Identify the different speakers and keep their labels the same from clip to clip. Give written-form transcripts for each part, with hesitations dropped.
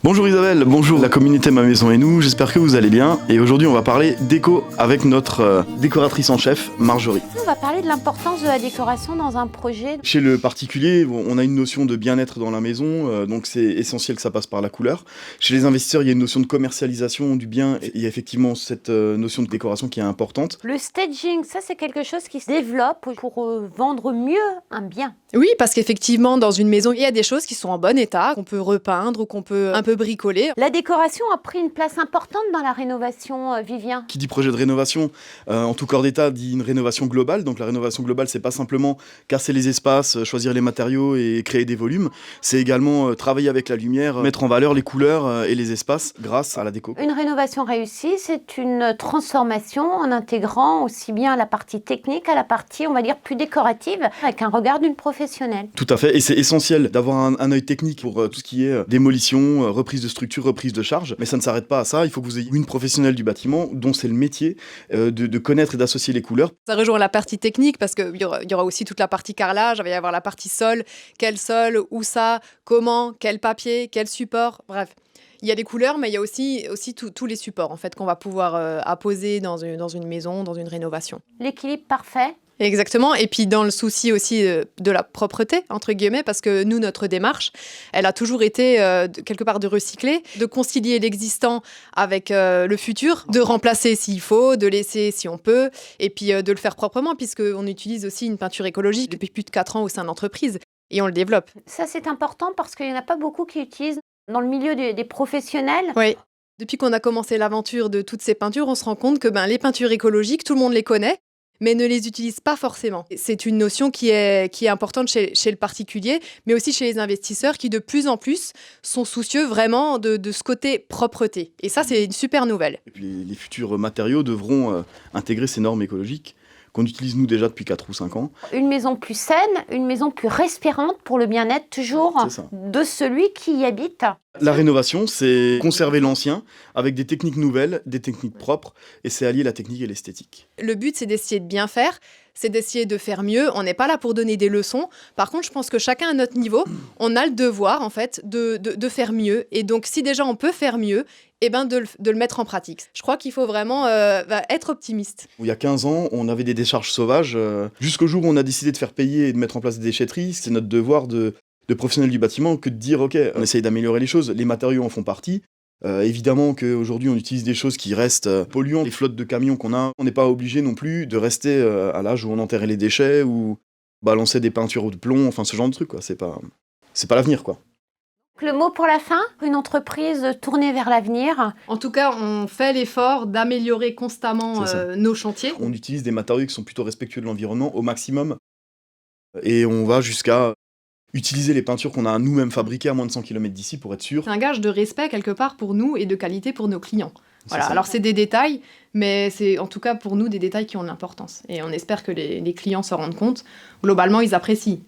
Speaker 1: Bonjour Isabelle, bonjour la communauté Ma Maison et nous, j'espère que vous allez bien. Et aujourd'hui on va parler déco avec notre décoratrice en chef, Marjorie.
Speaker 2: On va parler de l'importance de la décoration dans un projet.
Speaker 1: Chez le particulier, on a une notion de bien-être dans la maison, donc c'est essentiel que ça passe par la couleur. Chez les investisseurs, il y a une notion de commercialisation du bien, et il y a effectivement cette notion de décoration qui est importante.
Speaker 2: Le staging, ça c'est quelque chose qui se développe pour vendre mieux un bien.
Speaker 3: Oui, parce qu'effectivement, dans une maison, il y a des choses qui sont en bon état, qu'on peut repeindre ou qu'on peut un peu bricoler.
Speaker 2: La décoration a pris une place importante dans la rénovation, Vivien.
Speaker 1: Qui dit projet de rénovation, en tout corps d'état, dit une rénovation globale. Donc la rénovation globale, c'est pas simplement casser les espaces, choisir les matériaux et créer des volumes. C'est également travailler avec la lumière, mettre en valeur les couleurs et les espaces grâce à la déco.
Speaker 2: Une rénovation réussie, c'est une transformation en intégrant aussi bien la partie technique à la partie, on va dire, plus décorative, avec un regard d'une professionnelle.
Speaker 1: Tout à fait, et c'est essentiel d'avoir un œil technique pour tout ce qui est démolition, reprise de structure, reprise de charge. Mais ça ne s'arrête pas à ça, il faut que vous ayez une professionnelle du bâtiment dont c'est le métier de connaître et d'associer les couleurs.
Speaker 3: Ça rejoint la partie technique parce qu'il y aura aussi toute la partie carrelage, il va y avoir la partie sol, quel sol, où ça, comment, quel papier, quel support, bref. Il y a les couleurs, mais il y a aussi tous les supports en fait, qu'on va pouvoir apposer dans une maison, dans une rénovation.
Speaker 2: L'équilibre parfait.
Speaker 3: Exactement, et puis dans le souci aussi de la propreté, entre guillemets, parce que nous, notre démarche, elle a toujours été quelque part de recycler, de concilier l'existant avec le futur, de remplacer s'il faut, de laisser si on peut, et puis de le faire proprement, puisqu'on utilise aussi une peinture écologique depuis plus de 4 ans au sein de l'entreprise, et on le développe.
Speaker 2: Ça c'est important parce qu'il n'y en a pas beaucoup qui utilisent dans le milieu des professionnels.
Speaker 3: Oui. Depuis qu'on a commencé l'aventure de toutes ces peintures, on se rend compte que les peintures écologiques, tout le monde les connaît, mais ne les utilise pas forcément. C'est une notion qui est importante chez le particulier, mais aussi chez les investisseurs qui de plus en plus sont soucieux vraiment de ce côté propreté. Et ça, c'est une super nouvelle.
Speaker 1: Et puis les futurs matériaux devront intégrer ces normes écologiques qu'on utilise nous déjà depuis 4 ou 5 ans.
Speaker 2: Une maison plus saine, une maison plus respirante pour le bien-être toujours de celui qui y habite.
Speaker 1: La rénovation, c'est conserver l'ancien avec des techniques nouvelles, des techniques propres, et c'est allier la technique et l'esthétique.
Speaker 3: Le but, c'est d'essayer de bien faire, c'est d'essayer de faire mieux. On n'est pas là pour donner des leçons. Par contre, je pense que chacun à notre niveau, on a le devoir, en fait, de faire mieux. Et donc, si déjà on peut faire mieux, de le mettre en pratique. Je crois qu'il faut vraiment être optimiste.
Speaker 1: Il y a 15 ans, on avait des décharges sauvages. Jusqu'au jour où on a décidé de faire payer et de mettre en place des déchetteries, c'est notre devoir de professionnels du bâtiment que de dire ok, on essaye d'améliorer les choses, les matériaux en font partie. Évidemment qu'aujourd'hui on utilise des choses qui restent polluantes, les flottes de camions qu'on a, on n'est pas obligé non plus de rester à l'âge où on enterrait les déchets ou balancer des peintures de plomb, enfin ce genre de truc quoi, c'est pas l'avenir quoi.
Speaker 2: Le mot pour la fin, une entreprise tournée vers l'avenir.
Speaker 3: En tout cas, on fait l'effort d'améliorer constamment nos chantiers.
Speaker 1: On utilise des matériaux qui sont plutôt respectueux de l'environnement au maximum et on va jusqu'à utiliser les peintures qu'on a nous-mêmes fabriquées à moins de 100 km d'ici pour être sûr.
Speaker 3: C'est un gage de respect quelque part pour nous et de qualité pour nos clients. Voilà. Alors c'est des détails, mais c'est en tout cas pour nous des détails qui ont de l'importance. Et on espère que les clients se rendent compte. Globalement, ils apprécient.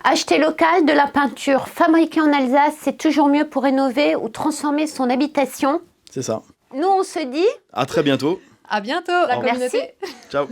Speaker 2: Acheter local, de la peinture fabriquée en Alsace, c'est toujours mieux pour rénover ou transformer son habitation.
Speaker 1: C'est ça.
Speaker 2: Nous, on se dit...
Speaker 1: À très bientôt.
Speaker 3: À bientôt,
Speaker 2: la communauté.
Speaker 1: Ciao.